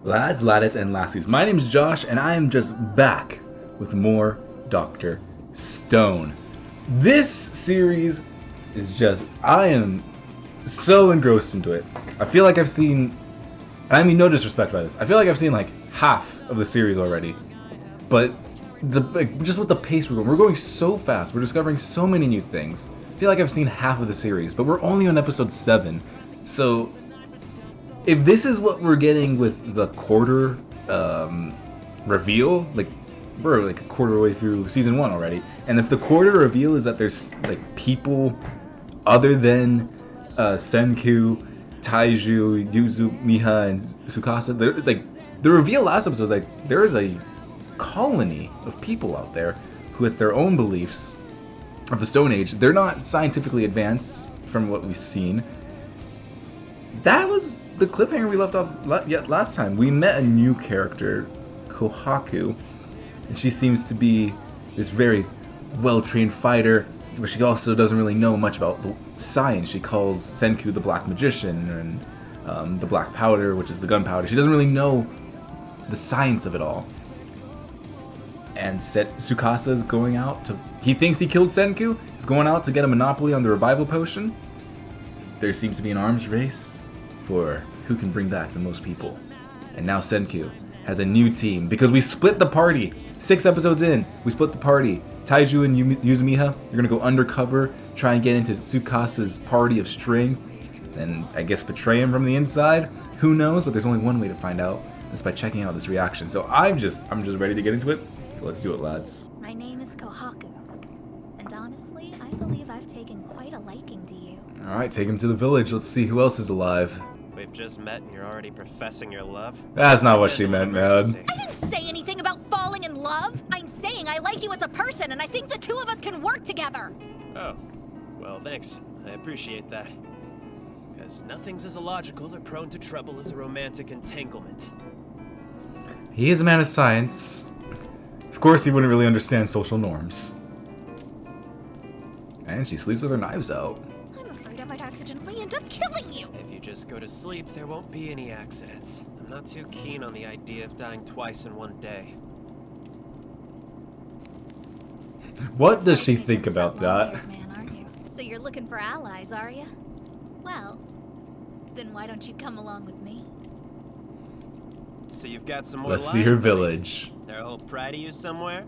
Lads, ladettes, and lassies, my name is Josh, and I am just back with more Dr. Stone. This series is just, I am so engrossed into it. I feel like I've seen, I mean no disrespect by this, I feel like I've seen like half of the series already. But just with the pace we're going so fast, we're discovering so many new things. I feel like I've seen half of the series, but we're only on episode 7. So if this is what we're getting with the quarter reveal, like we're like a quarter way through season 1 already, and if the quarter reveal is that there's like people other than Senku, Taiju, Yuzu, Miha, and Tsukasa, they're like the reveal last episode, like there is a colony of people out there who, with their own beliefs of the Stone Age, they're not scientifically advanced from what we've seen. That was the cliffhanger we left off last time. We met a new character, Kohaku, and she seems to be this very well-trained fighter, but she also doesn't really know much about the science. She calls Senku the Black Magician and the Black Powder, which is the gunpowder. She doesn't really know the science of it all. And Tsukasa's going out to... He thinks he killed Senku. He's going out to get a monopoly on the revival potion. There seems to be an arms race for who can bring back the most people. And now Senku has a new team because we split the party. 6 episodes in, we split the party. Taiju and Yuzumiha, they're gonna go undercover, try and get into Tsukasa's party of strength, and I guess betray him from the inside. Who knows? But there's only one way to find out. That's by checking out this reaction. So I'm just ready to get into it. So let's do it, lads. My name is Kohaku, and honestly, I believe I've taken quite a liking to you. All right, take him to the village. Let's see who else is alive. We've just met and you're already professing your love? That's not what she meant, man. I didn't say anything about falling in love. I'm saying I like you as a person, and I think the two of us can work together. Oh, well, thanks. I appreciate that. Because nothing's as illogical or prone to trouble as a romantic entanglement. He is a man of science. Of course, he wouldn't really understand social norms. And she sleeps with her knives out. I'm afraid I might accidentally end up killing you. If you just go to sleep, there won't be any accidents. I'm not too keen on the idea of dying twice in one day. What does she think about that? Man, aren't you? So you're looking for allies, are you? Well, then why don't you come along with me? So you've got some more Let's see her village. They're all proud of you somewhere?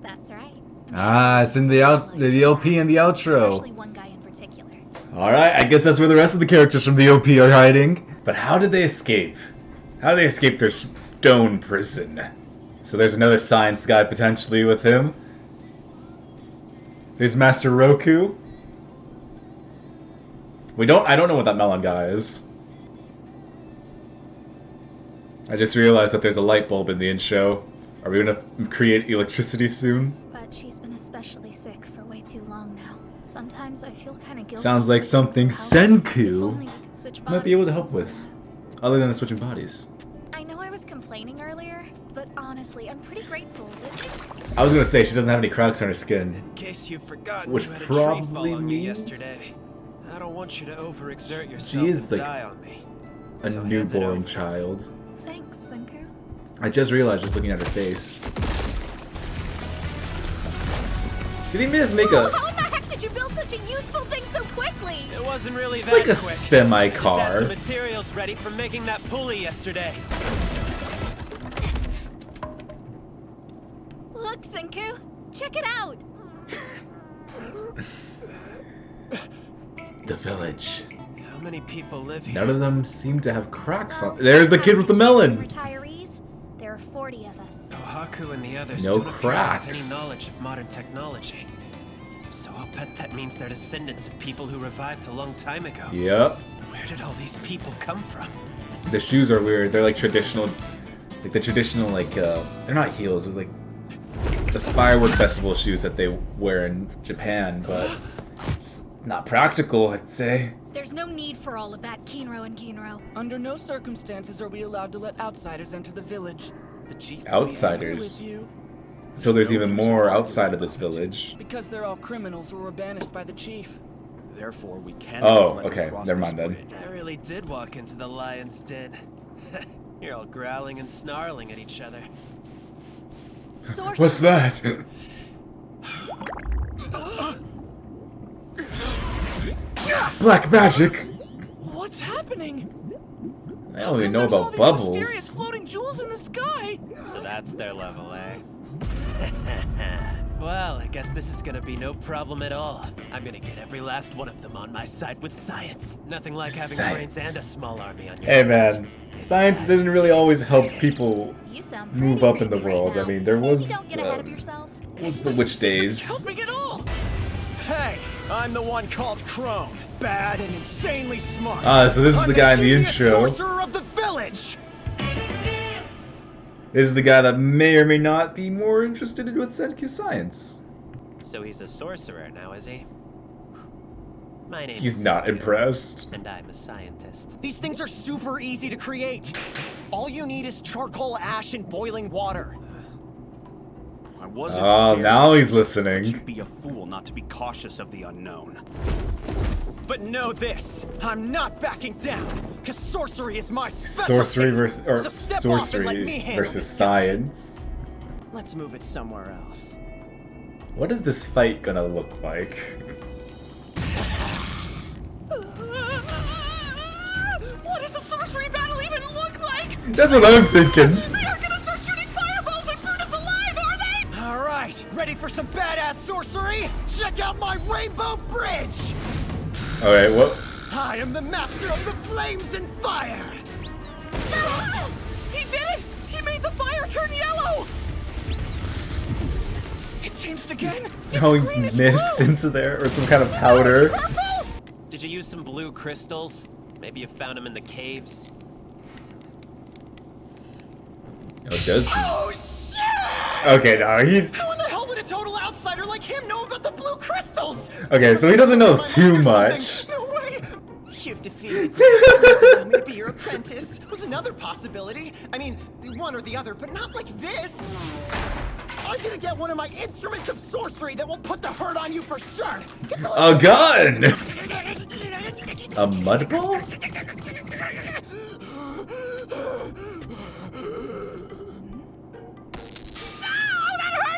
That's right. It's in the LP and the outro. Especially one guy in particular. Alright, I guess that's where the rest of the characters from the OP are hiding. But how did they escape? How did they escape their stone prison? So there's another science guy potentially with him. There's Master Roku. I don't know what that melon guy is. I just realized that there's a light bulb in the intro. Are we gonna create electricity soon? But she's been especially sick for way too long now. Sometimes I feel kind of guilty. Sounds like something Senku might be able to help with. Other than the switching bodies. I know I was complaining earlier, but honestly, I'm pretty grateful that... I was gonna say she doesn't have any cracks on her skin. In case you've forgotten, Which you had a probably tree fall on you means yesterday. I don't want you to overexert yourself she is and like die on me. a So hand it newborn over. child. Thanks, Senku. I just realized just looking at her face. Did he just make How a in the heck did you build such a useful thing so quickly? It wasn't really that like a quick. semi-car? Just had some materials ready for making that pulley yesterday. Look, Senku, check it out. The village. How many people live here? None of them seem to have cracks on. There's the kid with the melon. Retirees. There are 40 of us. Kohaku and the others No don't appear to have cracks. any knowledge of modern technology. So I'll bet that means they're descendants of people who revived a long time ago. Yep. Where did all these people come from? The shoes are weird. They're like traditional, like the traditional they're not heels. They're like the firework festival shoes that they wear in Japan, but it's not practical, I'd say. There's no need for all of that, Kinro and Kinro. Under no circumstances are we allowed to let outsiders enter the village. The chief will be Outsiders? angry with you. So there's even more outside of this village. Because they're all criminals who were banished by the chief. Therefore, we can't Oh, let okay. him cross Never this mind then. bridge. I really did walk into the lion's den. You're all growling and snarling at each other. Sorcery. What's that? Black magic. What's happening? I only know There's all about these mysterious bubbles. floating jewels in the sky. So that's their level, eh? Well, I guess this is gonna be no problem at all. I'm gonna get every last one of them on my side with science. Nothing like having brains and a small army on your Hey side. man, science doesn't really always help people You sound move pretty up in the creepy right world. now. I mean, there was Don't get ahead of yourself. the witch days. Helping at all. Hey, I'm the one called Crone. Bad and insanely smart. Ah, so this is I'm the guy in the genius intro. sorcerer of the village. This is the guy that may or may not be more interested in with Senku science. So he's a sorcerer now, is he? My name He's is not Senku, impressed. and I'm a scientist. These things are super easy to create. All you need is charcoal ash and boiling water. I wasn't Oh, scared. now he's listening. You'd be a fool not to be cautious of the unknown. But know this, I'm not backing down, because sorcery is my specialty. Sorcery versus So step off and let me sorcery handle versus this. science. Let's move it somewhere else. What is this fight gonna look like? What does a sorcery battle even look like? That's what I'm thinking. They aren't gonna start shooting fireballs and burn us alive, are they? All right, ready for some badass sorcery? Check out my rainbow bridge. All right, what? I am the master of the flames and fire. He did it! He made the fire turn yellow! It changed again? Throwing mist into there or some kind of powder. Did you use some blue crystals? Maybe you found them in the caves? Oh, it does. Oh shit! Okay, no, he. How in the hell would a total outsider like him know about the blue crystals? Okay, so he doesn't know My too mind or much. something. No way! You've defeated me. Please allow me to be your apprentice. Was another possibility. I mean, one or the other, but not like this. I'm gonna get one of my instruments of sorcery that will put the hurt on you for sure. A gun. A mud ball?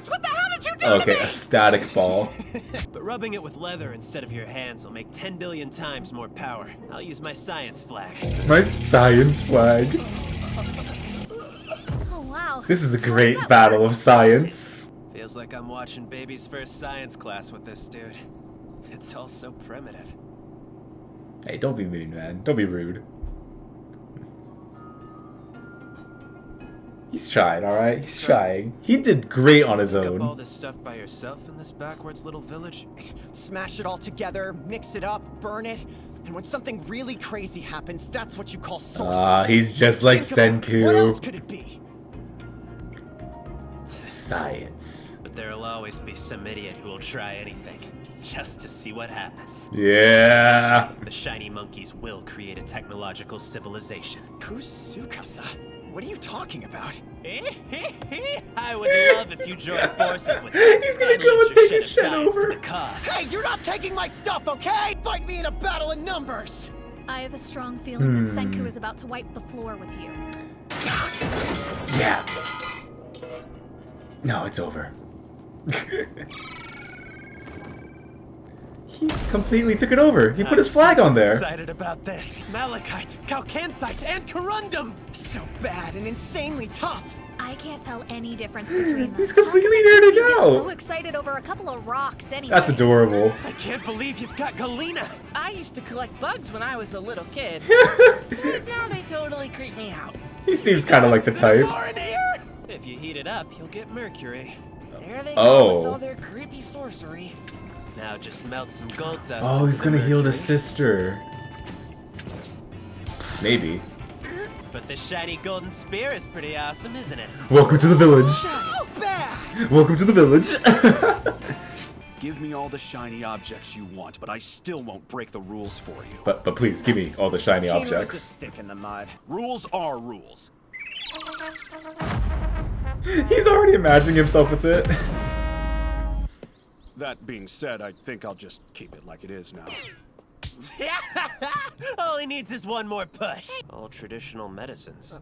What the hell did you do? Okay, a static ball. But rubbing it with leather instead of your hands will make 10 billion times more power. I'll use my science flag. My science flag. Oh wow. This is a How does great that battle work? of science. Feels like I'm watching baby's first science class with this dude. It's all so primitive. Hey, don't be mean, man. Don't be rude. He's trying, alright? He's trying. He did great on his Pick up all own. this stuff by yourself in this backwards little village? Smash it all together, mix it up, burn it, and when something really crazy happens, that's what you call sorcery. Ah, he's just like Think about it. What else Senku. could it be? Science. But there'll always be some idiot who will try anything, just to see what happens. Yeah. The shiny monkeys will create a technological civilization. Kusukasa? What are you talking about? I would love if you joined forces with us. He's gonna and go lent and your take his of shit science over. to the cause. Hey, you're not taking my stuff, okay? Fight me in a battle in numbers. I have a strong feeling that Senku is about to wipe the floor with you. Yeah. No, it's over. He completely took it over. He put his flag on there. Excited about this. Malachite, Calcanthite, and Corundum. So bad and insanely tough. I can't tell any difference between them. He's completely How can nerding you get out. so excited over a couple of rocks anyway? That's adorable. I can't believe you've got Galena. I used to collect bugs when I was a little kid. But now they totally creep me out. He seems kind of like the type. More in here. If you heat it up, you'll get mercury. There they Oh. go with all their creepy sorcery. Now just melt some gold dust. Oh, into he's gonna heal the mercury. sister. Maybe. But the shiny golden spear is pretty awesome, isn't it? Welcome to the village. So bad. Welcome to the village. Give me all the shiny objects you want, but I still won't break the rules for you. but please give me all the shiny Keener is a objects. stick in the mud. Rules are rules. He's already imagining himself with it. That being said, I think I'll just keep it like it is now. All he needs is one more push. All traditional medicines.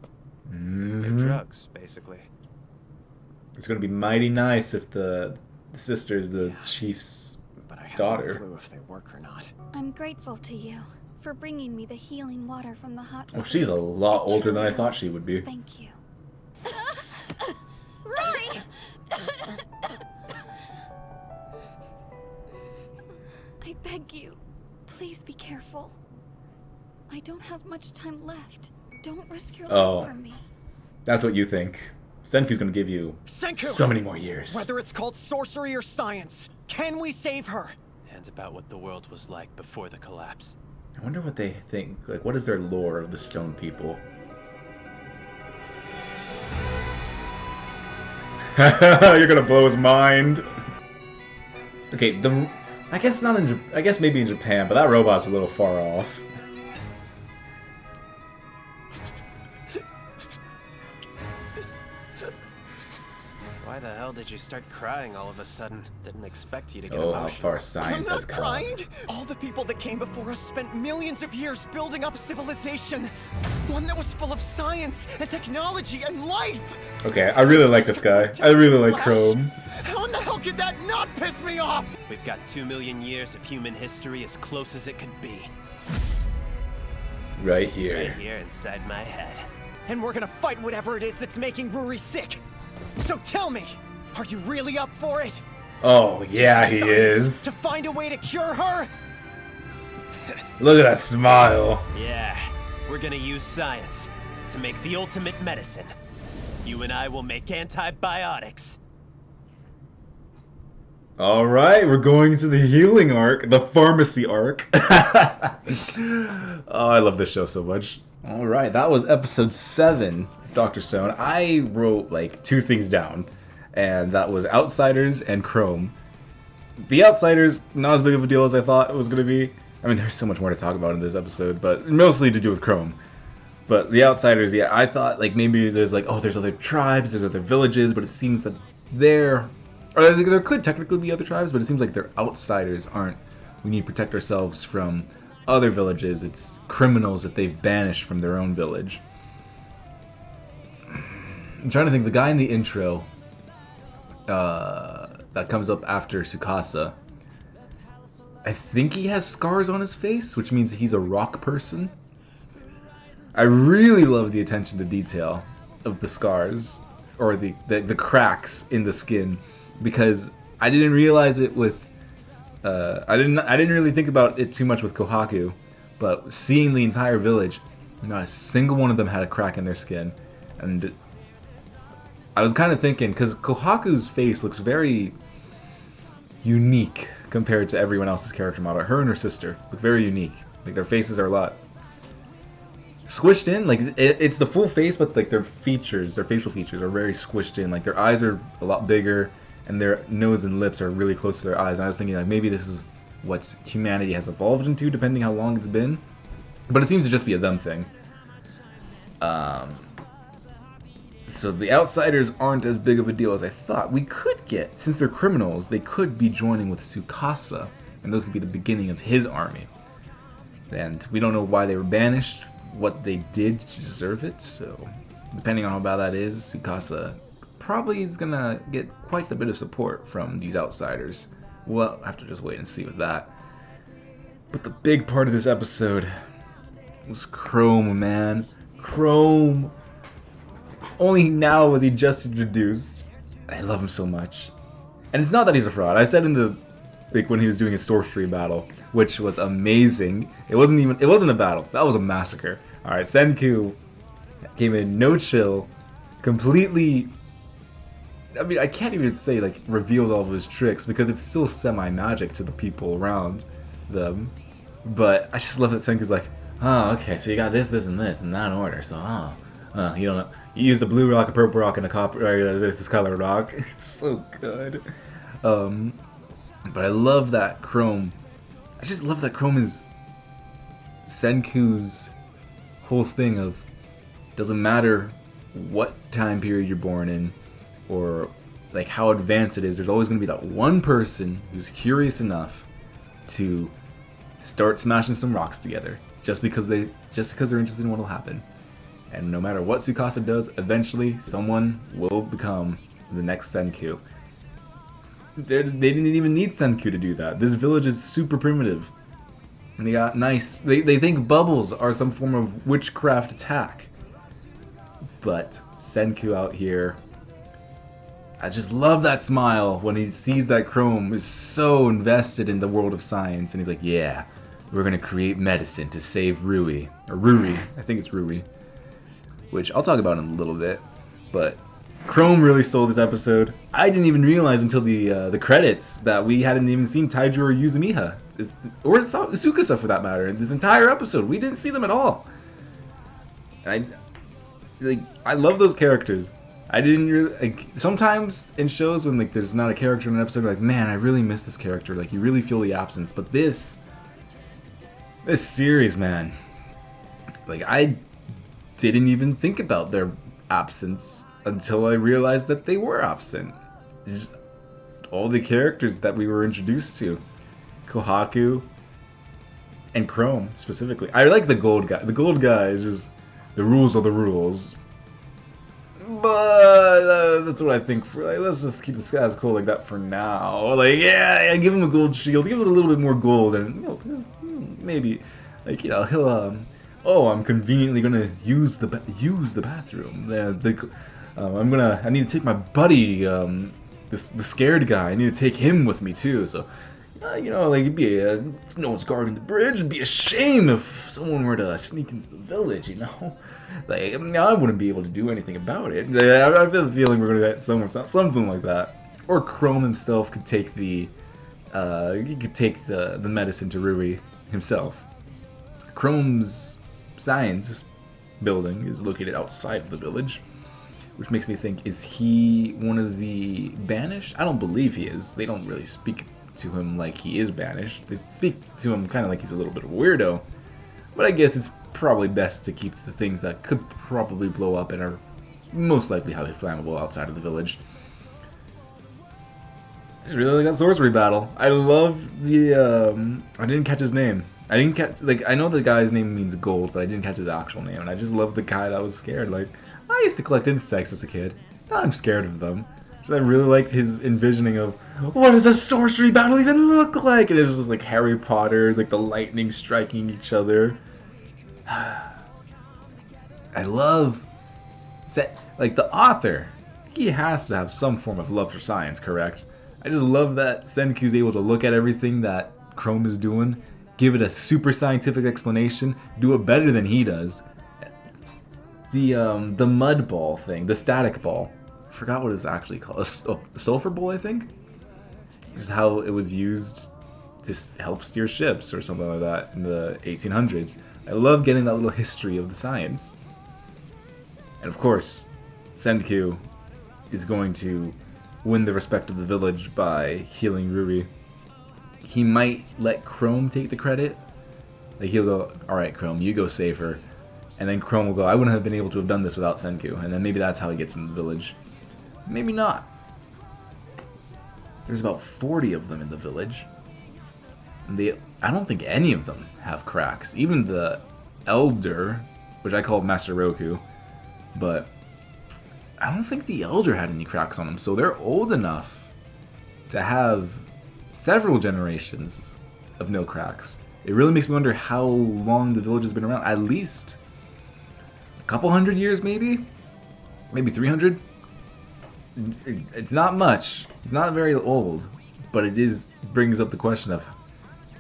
They're Mhm. drugs, basically. It's gonna be mighty nice if the sister is the chief's But I have daughter. no clue if they work or not. I'm grateful to you for bringing me the healing water from the hot Oh, springs. she's a lot It older than truly I thought she helps. would be. Thank you. Rory! I beg you, please be careful. I don't have much time left. Don't risk your Oh. life for me. That's what you think. Senku's gonna give you Senku! so many more years. Whether it's called sorcery or science, can we save her? And about what the world was like before the collapse. I wonder what they think. Like, what is their lore of the stone people? You're gonna blow his mind. Okay, I guess not in. I guess maybe in Japan, but that robot's a little far off. Why the hell did you start crying all of a sudden? Didn't expect you to get Oh, how emotional. far I'm science not has come. crying. All the people that came before us spent millions of years building up civilization. One that was full of science and technology and life. Okay, I really like this guy. I really like Flash. Chrome. How in the hell could that not piss me off? We've got 2 million years of human history as close as it could be. Right Right here. here inside my head. And we're gonna fight whatever it is that's making Ruri sick. So tell me, are you really up for it? Oh, yeah, he Science is. To find a way to cure her? Look at that smile. Yeah, we're gonna use science to make the ultimate medicine. You and I will make antibiotics. All right, we're going to the healing arc, the pharmacy arc. Oh, I love this show so much. All right, that was episode 7, Dr. Stone. I wrote like 2 things down, and that was Outsiders and Chrome. The Outsiders, not as big of a deal as I thought it was going to be. I mean, there's so much more to talk about in this episode, but mostly to do with Chrome. But the Outsiders, yeah, I thought like maybe there's like, oh, there's other tribes, there's other villages, but it seems that they're... Or I think there could technically be other tribes, but it seems like they're outsiders aren't. We need to protect ourselves from other villages. It's criminals that they've banished from their own village. I'm trying to think. The guy in the intro that comes up after Tsukasa, I think he has scars on his face, which means he's a rock person. I really love the attention to detail of the scars, or the cracks in the skin, because I didn't realize it with I didn't really think about it too much with Kohaku, but seeing the entire village, not a single one of them had a crack in their skin, and I was kind of thinking, because Kohaku's face looks very unique compared to everyone else's character model. Her and her sister look very unique. Like their faces are a lot squished in. Like it's the full face, but like their features, their facial features are very squished in. Like their eyes are a lot bigger, and their nose and lips are really close to their eyes. And I was thinking like maybe this is what humanity has evolved into, depending how long it's been. But it seems to just be a them thing. So the Outsiders aren't as big of a deal as I thought. We could get, since they're criminals, they could be joining with Tsukasa, and those could be the beginning of his army. And we don't know why they were banished, what they did to deserve it, so depending on how bad that is, Tsukasa probably is gonna get quite a bit of support from these Outsiders. We'll have to just wait and see with that. But the big part of this episode was Chrome, man. Chrome. Only now was he just introduced. I love him so much. And it's not that he's a fraud. I said in the, like when he was doing his sorcery battle, which was amazing. It wasn't a battle. That was a massacre. Alright, Senku came in no chill, completely, I mean, I can't even say like revealed all of his tricks because it's still semi-magic to the people around them. But I just love that Senku's like, oh, okay, so you got this, this, and this in that order. So, you don't know. You used a blue rock, a purple rock, and a copper. This color rock. It's so good. But I love that Chrome. I just love that Chrome is Senku's whole thing of doesn't matter what time period you're born in or like how advanced it is. There's always going to be that one person who's curious enough to start smashing some rocks together just because they're interested in what'll happen. And no matter what Tsukasa does, eventually someone will become the next Senku. They didn't even need Senku to do that. This village is super primitive. And they got nice... They think bubbles are some form of witchcraft attack. But Senku out here... I just love that smile when he sees that Chrome is so invested in the world of science. And he's like, yeah, we're going to create medicine to save Rui. Or Ruri. I think it's Ruri. Which I'll talk about in a little bit. But Chrome really stole this episode. I didn't even realize until the credits that we hadn't even seen Taiju or Yuzumiha. Or Tsukasa for that matter. This entire episode. We didn't see them at all. And I love those characters. I didn't really... Like, sometimes in shows when like there's not a character in an episode, like, man, I really miss this character. Like, you really feel the absence. But this series, man. Like, I didn't even think about their absence until I realized that they were absent. Just all the characters that we were introduced to. Kohaku and Chrome, specifically. I like the gold guy. The gold guy is just... The rules are the rules. But that's what I think. For like, let's just keep the status quo like that for now. Like, yeah, give him a gold shield. Give him a little bit more gold. And maybe... Like, he'll... Oh, I'm conveniently gonna use the bathroom. I need to take my buddy, the scared guy. I need to take him with me too. So, like, it'd be if no one's guarding the bridge. It'd be a shame if someone were to sneak into the village. Like, I wouldn't be able to do anything about it. I feel the feeling we're gonna get something like that. Or Chrome himself could take the medicine to Rui himself. Chrome's science building is located outside of the village, which makes me think, is he one of the banished? I don't believe he is. They don't really speak to him like he is banished. They speak to him kind of like he's a little bit of a weirdo. But I guess it's probably best to keep the things that could probably blow up and are most likely highly flammable outside of the village. I just really like that sorcery battle. I love the I didn't catch his name. I didn't catch, like, I know the guy's name means gold, but I didn't catch his actual name, and I just love the guy that was scared. Like, I used to collect insects as a kid. Now I'm scared of them. So I really liked his envisioning of, what does a sorcery battle even look like? And it's just like Harry Potter, like the lightning striking each other. I love, like, the author, he has to have some form of love for science, correct? I just love that Senku's able to look at everything that Chrome is doing, give it a super scientific explanation, do it better than he does. The mud ball thing, the static ball, I forgot what it was actually called. A sulfur ball, I think? Just how it was used to help steer ships or something like that in the 1800s. I love getting that little history of the science. And of course, Senku is going to win the respect of the village by healing Ruri. He might let Chrome take the credit. Like, he'll go, alright Chrome, you go save her. And then Chrome will go, I wouldn't have been able to have done this without Senku. And then maybe that's how he gets in the village. Maybe not. There's about 40 of them in the village. And I don't think any of them have cracks. Even the Elder, which I call Master Roku. But I don't think the Elder had any cracks on them. So they're old enough to have several generations of no cracks. It really makes me wonder how long the village has been around. At least a couple hundred years, maybe? Maybe 300? It's not much. It's not very old. But it brings up the question of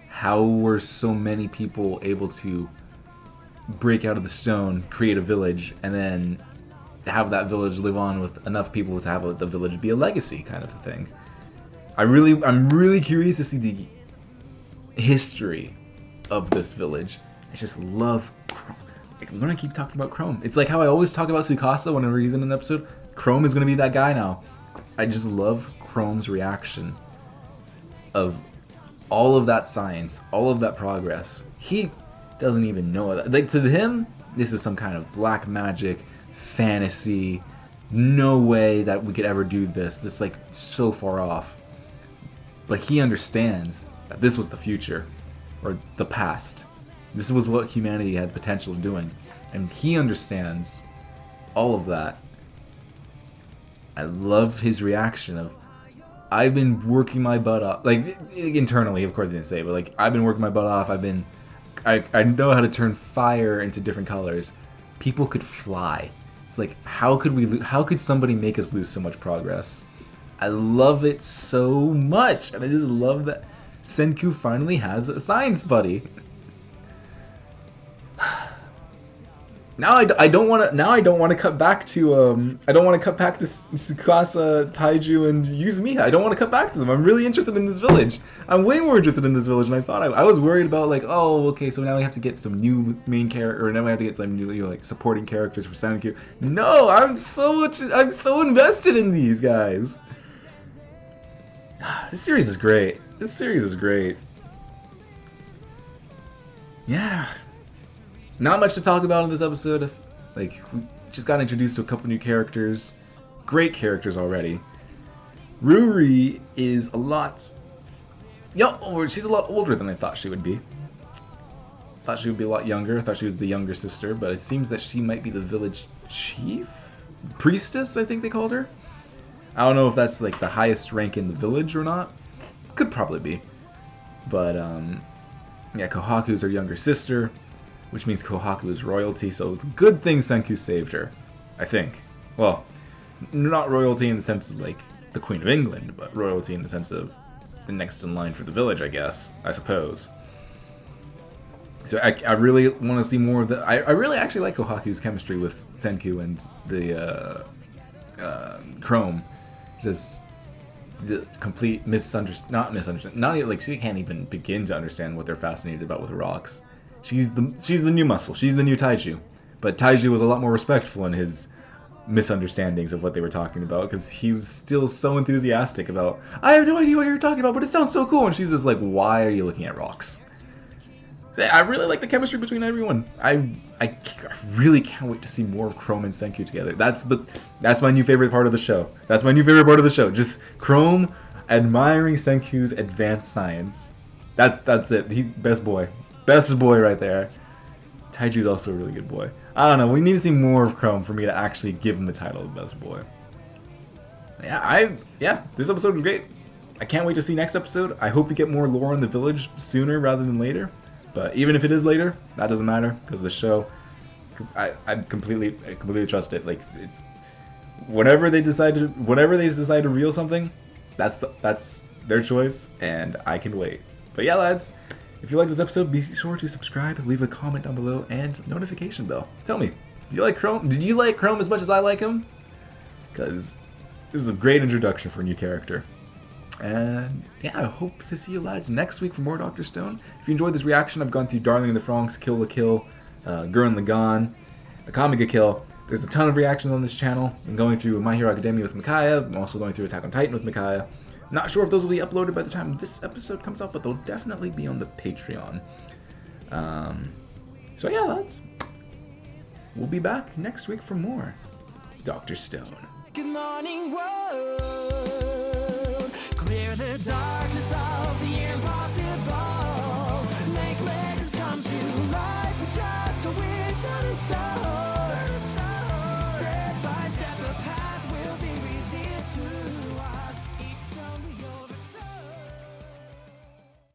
how were so many people able to break out of the stone, create a village, and then have that village live on with enough people to have the village be a legacy kind of a thing. I'm really curious to see the history of this village. I just love Chrome. Like, I'm gonna keep talking about Chrome. It's like how I always talk about Tsukasa whenever he's in an episode. Chrome is gonna be that guy now. I just love Chrome's reaction of all of that science, all of that progress. He doesn't even know that. Like, to him, this is some kind of black magic, fantasy. No way that we could ever do this. This is like so far off. But he understands that this was the future, or the past. This was what humanity had potential of doing. and he understands all of that. I love his reaction of, I've been working my butt off. Like, internally, of course he didn't say it, but like, I've been working my butt off. I know how to turn fire into different colors. People could fly. It's like, how could somebody make us lose so much progress? I love it so much, and I just love that Senku finally has a science buddy. Now I don't want to cut back to Tsukasa, Taiju, and Yuzumiya. I don't want to cut back to them. I'm really interested in this village. I'm way more interested in this village than I thought. I was worried about, like, oh, okay, so now we have to get some new main character, or now we have to get some new, like, supporting characters for Senku. No, I'm so invested in these guys. This series is great. Yeah. Not much to talk about in this episode. Like, we just got introduced to a couple new characters. Great characters already. Ruri is she's a lot older than I thought she would be. Thought she would be a lot younger. I thought she was the younger sister, but it seems that she might be the village chief? Priestess, I think they called her. I don't know if that's like the highest rank in the village or not. Could probably be. But, yeah, Kohaku's her younger sister, which means Kohaku is royalty, so it's a good thing Senku saved her, I think. Well, not royalty in the sense of, like, the Queen of England, but royalty in the sense of the next in line for the village, I guess, I suppose. So I really want to see more of the... I really actually like Kohaku's chemistry with Senku and the Chrome. Just the complete not even, like, she can't even begin to understand what they're fascinated about with rocks. She's the new muscle. She's the new Taiju. But Taiju was a lot more respectful in his misunderstandings of what they were talking about, because he was still so enthusiastic about, I have no idea what you're talking about, but it sounds so cool. And she's just like, why are you looking at rocks? I really like the chemistry between everyone. I really can't wait to see more of Chrome and Senku together. That's my new favorite part of the show. Just Chrome admiring Senku's advanced science. That's it. He's best boy. Best boy right there. Taiju's also a really good boy. I don't know. We need to see more of Chrome for me to actually give him the title of best boy. Yeah, this episode was great. I can't wait to see next episode. I hope we get more lore in the village sooner rather than later. But even if it is later, that doesn't matter, because the show, I completely trust it. Like, it's whenever they decide to reel something, that's their choice, and I can wait. But yeah, lads, if you like this episode, be sure to subscribe, leave a comment down below, and notification bell. Tell me, do you like Chrome? Did you like Chrome as much as I like him? Because this is a great introduction for a new character. And yeah, I hope to see you lads next week for more Dr. Stone. If you enjoyed this reaction, I've gone through Darling in the Franxx, Kill la Kill, Gurren Lagann, Akame ga Kill. There's a ton of reactions on this channel. I'm going through My Hero Academia with Micaiah. I'm also going through Attack on Titan with Micaiah. Not sure if those will be uploaded by the time this episode comes out, but they'll definitely be on the Patreon. So yeah, lads, we'll be back next week for more Dr. Stone. Good morning, world.